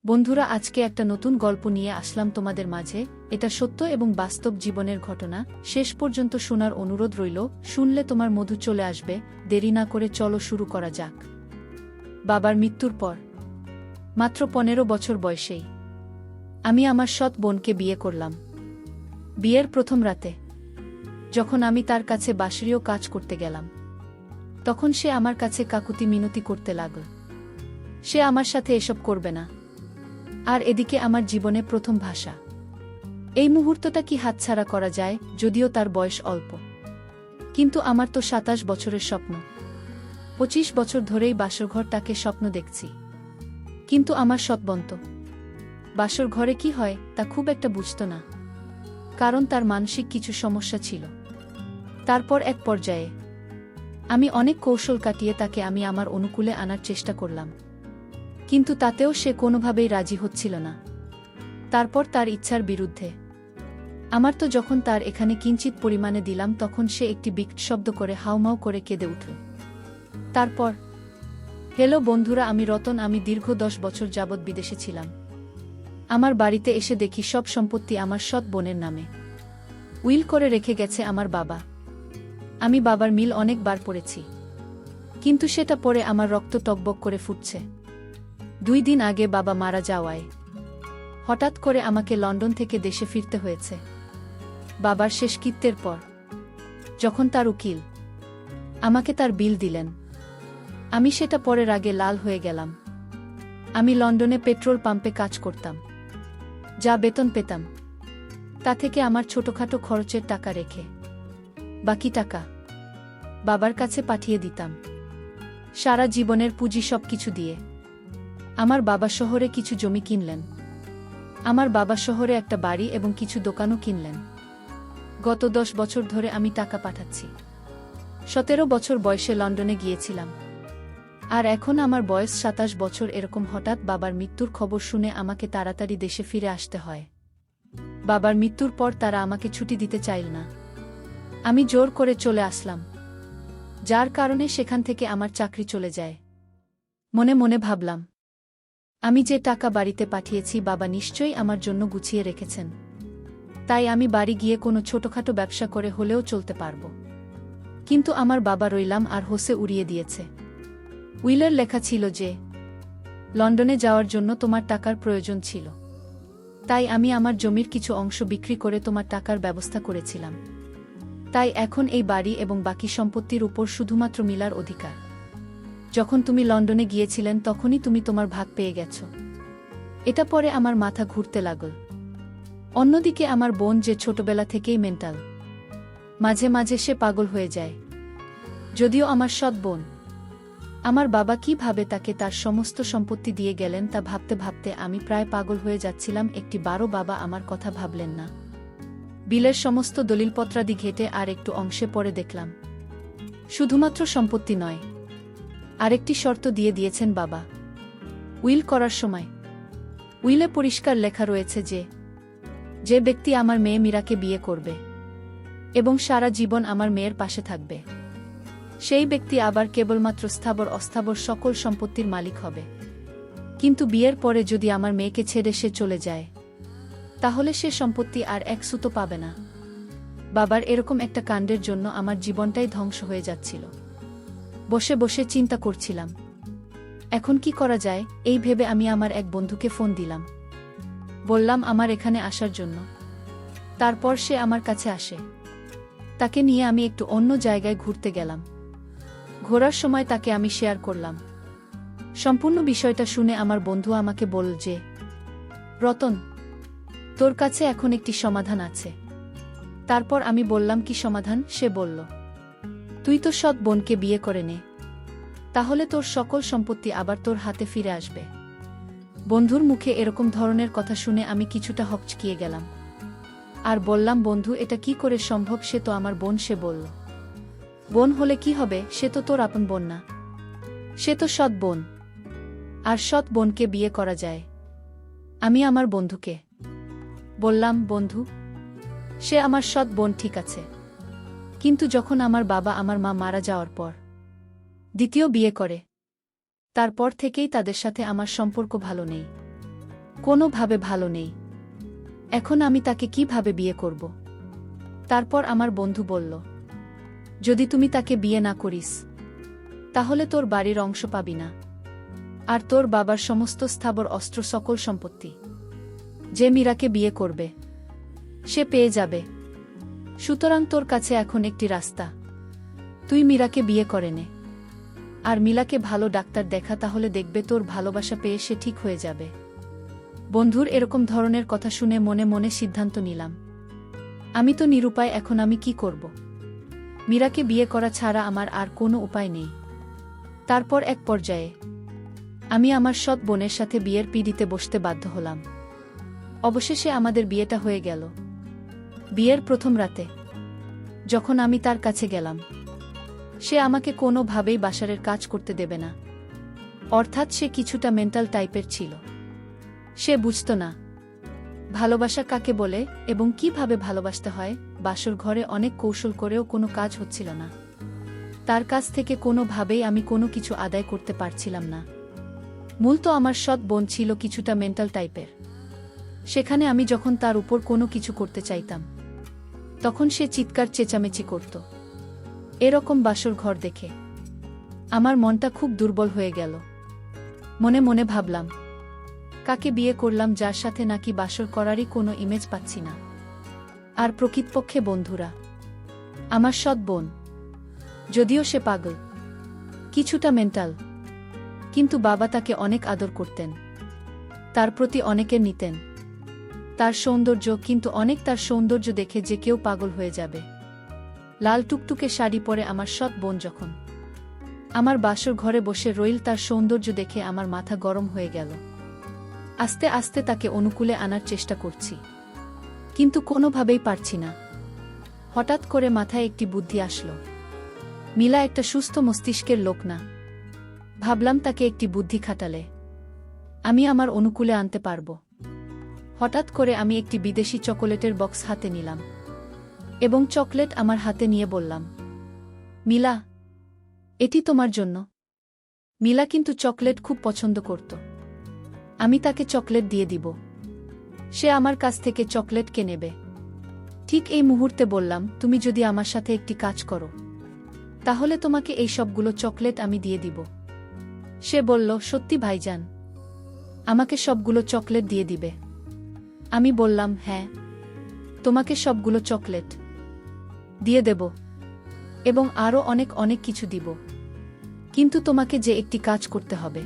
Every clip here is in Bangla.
বন্ধুরা, আজকে একটা নতুন গল্প নিয়ে আসলাম তোমাদের মাঝে। এটা সত্য এবং বাস্তব জীবনের ঘটনা। শেষ পর্যন্ত শোনার অনুরোধ রইল। শুনলে তোমার মধু চলে আসবে। দেরি না করে চলো শুরু করা যাক। বাবার মৃত্যুর পর মাত্র 15 বছর বয়সেই আমি আমার সৎ বোনকে বিয়ে করলাম। বিয়ের প্রথম রাতে যখন আমি তার কাছে বাঁশরীয় কাজ করতে গেলাম, তখন সে আমার কাছে কাকুতি মিনতি করতে লাগল। সে আমার সাথে এসব করবে না। আর এদিকে আমার জীবনে প্রথম ভাষা। এই মুহূর্তটা কি হাতছাড়া করা যায়? যদিও তার বয়স অল্প, কিন্তু আমার তো 27 বছরের স্বপ্ন। 25 বছর ধরেই বাসরঘরটাকে স্বপ্ন দেখছি। কিন্তু আমার সৎবন্ত বাসর ঘরে কি হয় তা খুব একটা বুঝত না, কারণ তার মানসিক কিছু সমস্যা ছিল। তারপর এক পর্যায়ে আমি অনেক কৌশল কাটিয়ে তাকে আমি আমার অনুকূলে আনার চেষ্টা করলাম, কিন্তু তাতেও সে কোনোভাবেই রাজি হচ্ছিল না। তারপর তার ইচ্ছার বিরুদ্ধে আমার তো যখন তার এখানে কিঞ্চিত পরিমাণে দিলাম, তখন সে একটি বিকট শব্দ করে হাউমাউ করে কেঁদে উঠল। তারপর হ্যালো বন্ধুরা, আমি রতন। আমি দীর্ঘ 10 বছর যাবৎ বিদেশে ছিলাম। আমার বাড়িতে এসে দেখি সব সম্পত্তি আমার সৎ বোনের নামে উইল করে রেখে গেছে আমার বাবা। আমি বাবার মিল অনেকবার পড়েছি, কিন্তু সেটা পড়ে আমার রক্ত টকবক করে ফুটছে। 2 দিন আগে বাবা মারা যাওয়ায় হঠাৎ করে আমাকে লন্ডন থেকে দেশে ফিরতে হয়েছে। বাবার শেষকৃত্যের পর যখন তার উকিল আমাকে তার বিল দিলেন, আমি সেটা পরের আগে লাল হয়ে গেলাম। আমি লন্ডনে পেট্রোল পাম্পে কাজ করতাম। যা বেতন পেতাম তা থেকে আমার ছোটখাটো খরচের টাকা রেখে বাকি টাকা বাবার কাছে পাঠিয়ে দিতাম। সারা জীবনের পুঁজি সবকিছু দিয়ে আমার বাবা শহরে কিছু জমি কিনলেন। আমার বাবা শহরে একটা বাড়ি এবং কিছু দোকানও কিনলেন। গত 10 বছর ধরে আমি টাকা পাঠাচ্ছি। 17 বছর বয়সে লন্ডনে গিয়েছিলাম, আর এখন আমার বয়স 27 বছর। এরকম হঠাৎ বাবার মৃত্যুর খবর শুনে আমাকে তাড়াতাড়ি দেশে ফিরে আসতে হয়। বাবার মৃত্যুর পর তারা আমাকে ছুটি দিতে চাইল না। আমি জোর করে চলে আসলাম, যার কারণে সেখান থেকে আমার চাকরি চলে যায়। মনে মনে ভাবলাম, আমি যে টাকা বাড়িতে পাঠিয়েছি বাবা নিশ্চয়ই আমার জন্য গুছিয়ে রেখেছেন। তাই আমি বাড়ি গিয়ে কোনো ছোটখাটো ব্যবসা করে হলেও চলতে পারব। কিন্তু আমার বাবা রইলাম আর হোসে উড়িয়ে দিয়েছে। উইলের লেখা ছিল যে লন্ডনে যাওয়ার জন্য তোমার টাকার প্রয়োজন ছিল, তাই আমি আমার জমির কিছু অংশ বিক্রি করে তোমার টাকার ব্যবস্থা করেছিলাম। তাই এখন এই বাড়ি এবং বাকি সম্পত্তির উপর শুধুমাত্র মিলার অধিকার। যখন তুমি লন্ডনে গিয়েছিলেন তখনই তুমি তোমার ভাগ পেয়ে গেছ। এটা পরে আমার মাথা ঘুরতে লাগল। অন্যদিকে আমার বোন, যে ছোটবেলা থেকেই মেন্টাল, মাঝে মাঝে সে পাগল হয়ে যায়। যদিও আমার সৎ বোন, আমার বাবা কিভাবে তাকে তার সমস্ত সম্পত্তি দিয়ে গেলেন তা ভাবতে ভাবতে আমি প্রায় পাগল হয়ে যাচ্ছিলাম। একটি বারও বাবা আমার কথা ভাবলেন না। বিলের সমস্ত দলিলপত্রাদি ঘেটে আর একটু অংশে পরে দেখলাম শুধুমাত্র সম্পত্তি নয়, আরেকটি শর্ত দিয়ে দিয়েছেন বাবা। উইল করার সময় উইলে পরিষ্কার লেখা রয়েছে যে যে ব্যক্তি আমার মেয়ে মীরাকে বিয়ে করবে এবং সারা জীবন আমার মেয়ের পাশে থাকবে, সেই ব্যক্তি আবার কেবলমাত্র স্থাবর অস্থাবর সকল সম্পত্তির মালিক হবে। কিন্তু বিয়ের পরে যদি আমার মেয়েকে ছেড়ে সে চলে যায়, তাহলে সে সম্পত্তি আর এক সুতো পাবে না। বাবার এরকম একটা কাণ্ডের জন্য আমার জীবনটাই ধ্বংস হয়ে যাচ্ছিল। বসে বসে চিন্তা করছিলাম এখন কি করা যায়। এই ভেবে আমি আমার এক বন্ধুকে ফোন দিলাম, বললাম আমার এখানে আসার জন্য। তারপর সে আমার কাছে আসে। তাকে নিয়ে আমি একটু অন্য জায়গায় ঘুরতে গেলাম। ঘোরার সময় তাকে আমি শেয়ার করলাম সম্পূর্ণ বিষয়টা। শুনে আমার বন্ধু আমাকে বলল যে রতন, তোর কাছে এখন একটি সমাধান আছে। তারপর আমি বললাম কি সমাধান? সে বলল, তুই তো সৎ বোনকে বিয়ে করে নে, তাহলে তোর সকল সম্পত্তি আবার তোর হাতে ফিরে আসবে। বন্ধুর মুখে এরকম ধরনের কথা শুনে আমি কিছুটা হকচকিয়ে গেলাম আর বললাম, বন্ধু এটা কি করে সম্ভব? সে তো আমার বোন। সে বলল, বোন হলে কি হবে? সে তো তোর আপন বোন না, সে তো সৎ বোন, আর সৎ বোনকে বিয়ে করা যায়। আমি আমার বন্ধুকে বললাম, বন্ধু, সে আমার সৎ বোন ঠিক আছে, কিন্তু যখন আমার বাবা আমার মা মারা যাওয়ার পর দ্বিতীয় বিয়ে করে, তারপর থেকেই তাদের সাথে আমার সম্পর্ক ভালো নেই। কোনোভাবে ভালো নেই। এখন আমি তাকে কিভাবে বিয়ে করব? তারপর আমার বন্ধু বলল, যদি তুমি তাকে বিয়ে না করিস তাহলে তোর বাড়ির অংশ পাবি না, আর তোর বাবার সমস্ত স্থাবর অস্ত্র সকল সম্পত্তি যে মীরাকে বিয়ে করবে সে পেয়ে যাবে। সুতরাং তোর কাছে এখন একটি রাস্তা, তুই মীরাকে বিয়ে করে নে, আর মিলাকে ভালো ডাক্তার দেখা, তাহলে দেখবে তোর ভালোবাসা পেয়ে সে ঠিক হয়ে যাবে। বন্ধুর এরকম ধরনের কথা শুনে মনে মনে সিদ্ধান্ত নিলাম, আমি তো নিরুপায়, এখন আমি কি করব? মীরাকে বিয়ে করা ছাড়া আমার আর কোনো উপায় নেই। তারপর এক পর্যায়ে আমি আমার সৎ বোনের সাথে বিয়ের পিঁড়িতে বসতে বাধ্য হলাম। অবশেষে আমাদের বিয়েটা হয়ে গেল। বিয়ের প্রথম রাতে যখন আমি তার কাছে গেলাম, সে আমাকে কোনোভাবেই বাসারের কাজ করতে দেবে না। অর্থাৎ সে কিছুটা মেন্টাল টাইপের ছিল। সে বুঝত না ভালোবাসা কাকে বলে এবং কিভাবে ভালোবাসতে হয়। বাসর ঘরে অনেক কৌশল করেও কোনো কাজ হচ্ছিল না। তার কাছ থেকে কোনোভাবেই আমি কোনো কিছু আদায় করতে পারছিলাম না। মূলত আমার সৎ বোন ছিল কিছুটা মেন্টাল টাইপের। সেখানে আমি যখন তার উপর কোনো কিছু করতে চাইতাম, তখন সে চিৎকার চেঁচামেচি করত। এরকম বাসর ঘর দেখে আমার মনটা খুব দুর্বল হয়ে গেল। মনে মনে ভাবলাম, কাকে বিয়ে করলাম যার সাথে নাকি বাসর করারই কোনো ইমেজ পাচ্ছি না। আর প্রকৃতপক্ষে বন্ধুরা, আমার সৎ বোন, যদিও সে পাগল, কিছুটা মেন্টাল, কিন্তু বাবা তাকে অনেক আদর করতেন, তার প্রতি অনেকের নিতেন। তার সৌন্দর্য, কিন্তু অনেক তার সৌন্দর্য দেখে যে কেউ পাগল হয়ে যাবে। লাল টুকটুকে শাড়ি পরে আমার সৎ বোন যখন আমার বাসর ঘরে বসে রইল, তার সৌন্দর্য দেখে আমার মাথা গরম হয়ে গেল। আস্তে আস্তে তাকে অনুকূলে আনার চেষ্টা করছি, কিন্তু কোনোভাবেই পারছি না। হঠাৎ করে মাথায় একটি বুদ্ধি আসলো। মিলা একটা সুস্থ মস্তিষ্কের লোক না। ভাবলাম তাকে একটি বুদ্ধি খাটালে আমি আমার অনুকূলে আনতে পারব। হঠাৎ করে আমি একটি বিদেশি চকোলেটের বক্স হাতে নিলাম এবং চকলেট আমার হাতে নিয়ে বললাম, মিলা, এটি তোমার জন্য। মিলা কিন্তু চকলেট খুব পছন্দ করত। আমি তাকে চকলেট দিয়ে দিব, সে আমার কাছ থেকে চকলেট কে নেবে। ঠিক এই মুহূর্তে বললাম, তুমি যদি আমার সাথে একটি কাজ করো তাহলে তোমাকে এই সবগুলো চকলেট আমি দিয়ে দিব। সে বলল, সত্যি ভাইজান, আমাকে সবগুলো চকলেট দিয়ে দিবে? আমি বললাম, হ্যাঁ, তোমাকে সবগুলো চকলেট দিয়ে দেব এবং আরও অনেক অনেক কিছু দিব, কিন্তু তোমাকে যে একটি কাজ করতে হবে।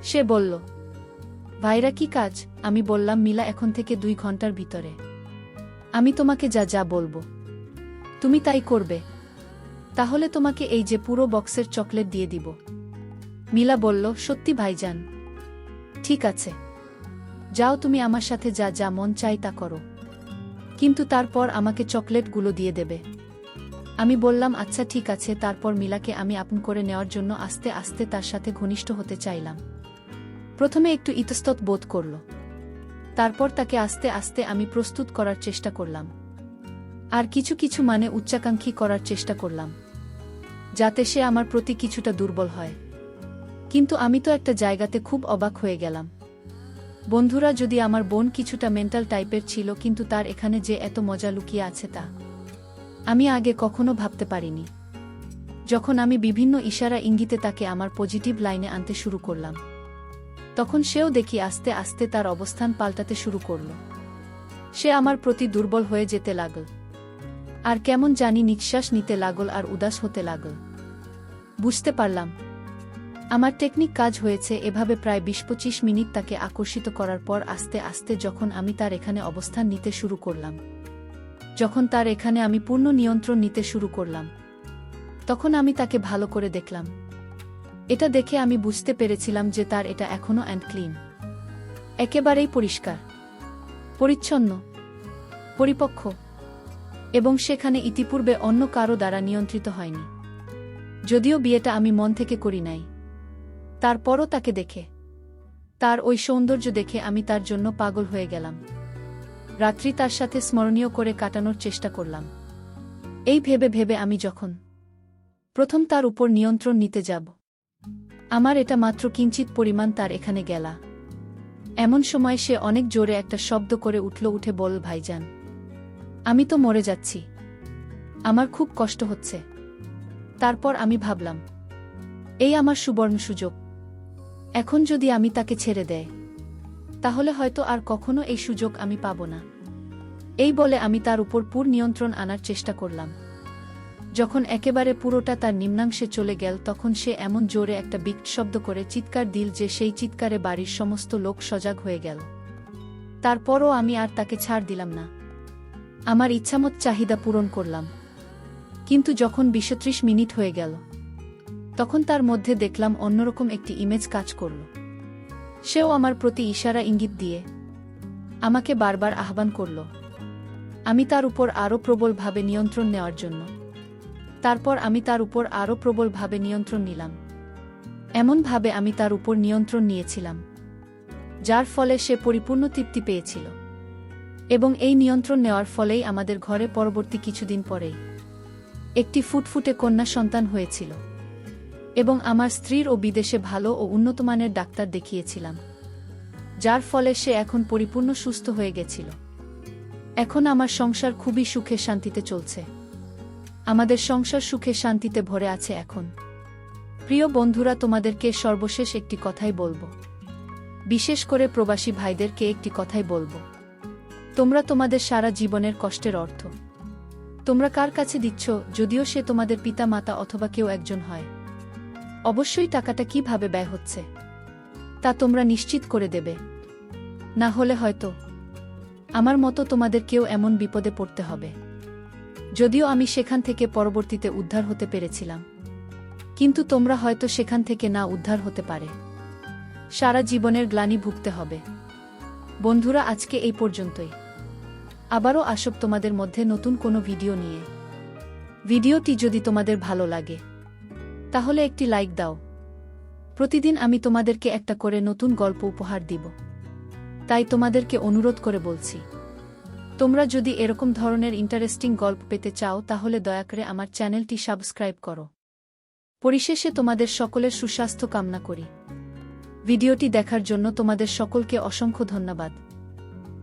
সে বলল, ভাইরা, কি কাজ? আমি বললাম, মিলা, এখন থেকে 2 ঘন্টার ভিতরে আমি তোমাকে যা যা বলবো তুমি তাই করবে, তাহলে তোমাকে এই যে পুরো বক্সের চকলেট দিয়ে দিব। মিলা বলল, সত্যি ভাইজান? ঠিক আছে, যাও, তুমি আমার সাথে যা যা মন চাই তা করো, কিন্তু তারপর আমাকে চকলেটগুলো দিয়ে দেবে। আমি বললাম, আচ্ছা ঠিক আছে। তারপর মিলাকে আমি আপন করে নেওয়ার জন্য আস্তে আস্তে তার সাথে ঘনিষ্ঠ হতে চাইলাম। প্রথমে একটু ইতস্তত বোধ করল, তারপর তাকে আস্তে আস্তে আমি প্রস্তুত করার চেষ্টা করলাম, আর কিছু কিছু মানে উচ্চাকাঙ্ক্ষী করার চেষ্টা করলাম, যাতে সে আমার প্রতি কিছুটা দুর্বল হয়। কিন্তু আমি তো একটা জায়গাতে খুব অবাক হয়ে গেলাম। বন্ধুরা, যদি আমার বোন কিছুটা মেন্টাল টাইপের ছিল, কিন্তু তার এখানে যে এত মজা লুকিয়ে আছে তা আমি আগে কখনো ভাবতে পারিনি। যখন আমি বিভিন্ন ইশারা ইঙ্গিতে তাকে আমার পজিটিভ লাইনে আনতে শুরু করলাম, তখন সেও দেখি আস্তে আস্তে তার অবস্থান পাল্টাতে শুরু করল। সে আমার প্রতি দুর্বল হয়ে যেতে লাগল, আর কেমন জানি নিঃশ্বাস নিতে লাগল আর উদাস হতে লাগল। বুঝতে পারলাম আমার টেকনিক কাজ হয়েছে। এভাবে প্রায় 20-25 মিনিট তাকে আকর্ষিত করার পর আস্তে আস্তে যখন আমি তার এখানে অবস্থান নিতে শুরু করলাম, যখন তার এখানে আমি পূর্ণ নিয়ন্ত্রণ নিতে শুরু করলাম, তখন আমি তাকে ভালো করে দেখলাম। এটা দেখে আমি বুঝতে পেরেছিলাম যে তার এটা এখনো অ্যান্ড ক্লিন, একেবারেই পরিষ্কার, পরিচ্ছন্ন, পরিপক্ক, এবং সেখানে ইতিপূর্বে অন্য কারো দ্বারা নিয়ন্ত্রিত হয়নি। যদিও বিয়েটা আমি মন থেকে করি নাই, তারপরও তাকে দেখে, তার ওই সৌন্দর্য দেখে আমি তার জন্য পাগল হয়ে গেলাম। রাত্রি তার সাথে স্মরণীয় করে কাটানোর চেষ্টা করলাম। এই ভেবে ভেবে আমি যখন প্রথম তার উপর নিয়ন্ত্রণ নিতে যাব, আমার এটা মাত্র কিঞ্চিত পরিমাণ তার এখানে গেলা এমন সময় সে অনেক জোরে একটা শব্দ করে উঠে বলল, ভাইজান, আমি তো মরে যাচ্ছি, আমার খুব কষ্ট হচ্ছে। তারপর আমি ভাবলাম, এই আমার সুবর্ণ সুযোগ, এখন যদি আমি তাকে ছেড়ে দেয় তাহলে হয়তো আর কখনো এই সুযোগ আমি পাব না। এই বলে আমি তার উপর পুরো নিয়ন্ত্রণ আনার চেষ্টা করলাম। যখন একেবারে পুরোটা তার নিম্নাংশে চলে গেল তখন সে এমন জোরে একটা বিকট শব্দ করে চিৎকার দিল যে সেই চিৎকারে বাড়ির সমস্ত লোক সজাগ হয়ে গেল। তারপরও আমি আর তাকে ছাড় দিলাম না, আমার ইচ্ছামত চাহিদা পূরণ করলাম। কিন্তু যখন ২০-৩০ মিনিট হয়ে গেল তখন তার মধ্যে দেখলাম অন্যরকম একটি ইমেজ কাজ করল। সেও আমার প্রতি ইশারা ইঙ্গিত দিয়ে আমাকে বারবার আহ্বান করল আমি তার উপর আরও প্রবলভাবে নিয়ন্ত্রণ নেওয়ার জন্য। তারপর আমি তার উপর আরও প্রবলভাবে নিয়ন্ত্রণ নিলাম। এমনভাবে আমি তার উপর নিয়ন্ত্রণ নিয়েছিলাম যার ফলে সে পরিপূর্ণ তৃপ্তি পেয়েছিল। এবং এই নিয়ন্ত্রণ নেওয়ার ফলেই আমাদের ঘরে পরবর্তী কিছুদিন পরেই একটি ফুটফুটে কন্যা সন্তান হয়েছিল। এবং আমার স্ত্রীর ও বিদেশে ভালো ও উন্নতমানের ডাক্তার দেখিয়েছিলাম, যার ফলে সে এখন পরিপূর্ণ সুস্থ হয়ে গেছিল। এখন আমার সংসার খুবই সুখে শান্তিতে চলছে। আমাদের সংসার সুখে শান্তিতে ভরে আছে এখন। প্রিয় বন্ধুরা, তোমাদেরকে সর্বশেষ একটি কথাই বলবো, বিশেষ করে প্রবাসী ভাইদেরকে একটি কথাই বলবো, তোমরা তোমাদের সারা জীবনের কষ্টের অর্থ তোমরা কার কাছে দিচ্ছ, যদিও সে তোমাদের পিতা মাতা অথবা কেউ একজন হয়, অবশ্যই টাকাটা কিভাবে ব্যয় হচ্ছে তা তোমরা নিশ্চিত করে দেবে। না হলে হয়তো আমার মতো তোমাদের কেউ এমন বিপদে পড়তে হবে। যদিও আমি সেখান থেকে পরবর্তীতে উদ্ধার হতে পেরেছিলাম, কিন্তু তোমরা হয়তো সেখান থেকে না উদ্ধার হতে পারে, সারা জীবনের গ্লানি ভুগতে হবে। বন্ধুরা, আজকে এই পর্যন্তই। আবারও আসব তোমাদের মধ্যে নতুন কোনো ভিডিও নিয়ে। ভিডিওটি যদি তোমাদের ভালো লাগে তাহলে একটি লাইক দাও। প্রতিদিন আমি তোমাদেরকে একটা করে নতুন গল্প উপহার দিব, তাই তোমাদেরকে অনুরোধ করে বলছি, তোমরা যদি এরকম ধরনের ইন্টারেস্টিং গল্প পেতে চাও তাহলে দয়া করে আমার চ্যানেলটি সাবস্ক্রাইব করো। পরিশেষে তোমাদের সকলের সুস্বাস্থ্য কামনা করি। ভিডিওটি দেখার জন্য তোমাদের সকলকে অসংখ্য ধন্যবাদ।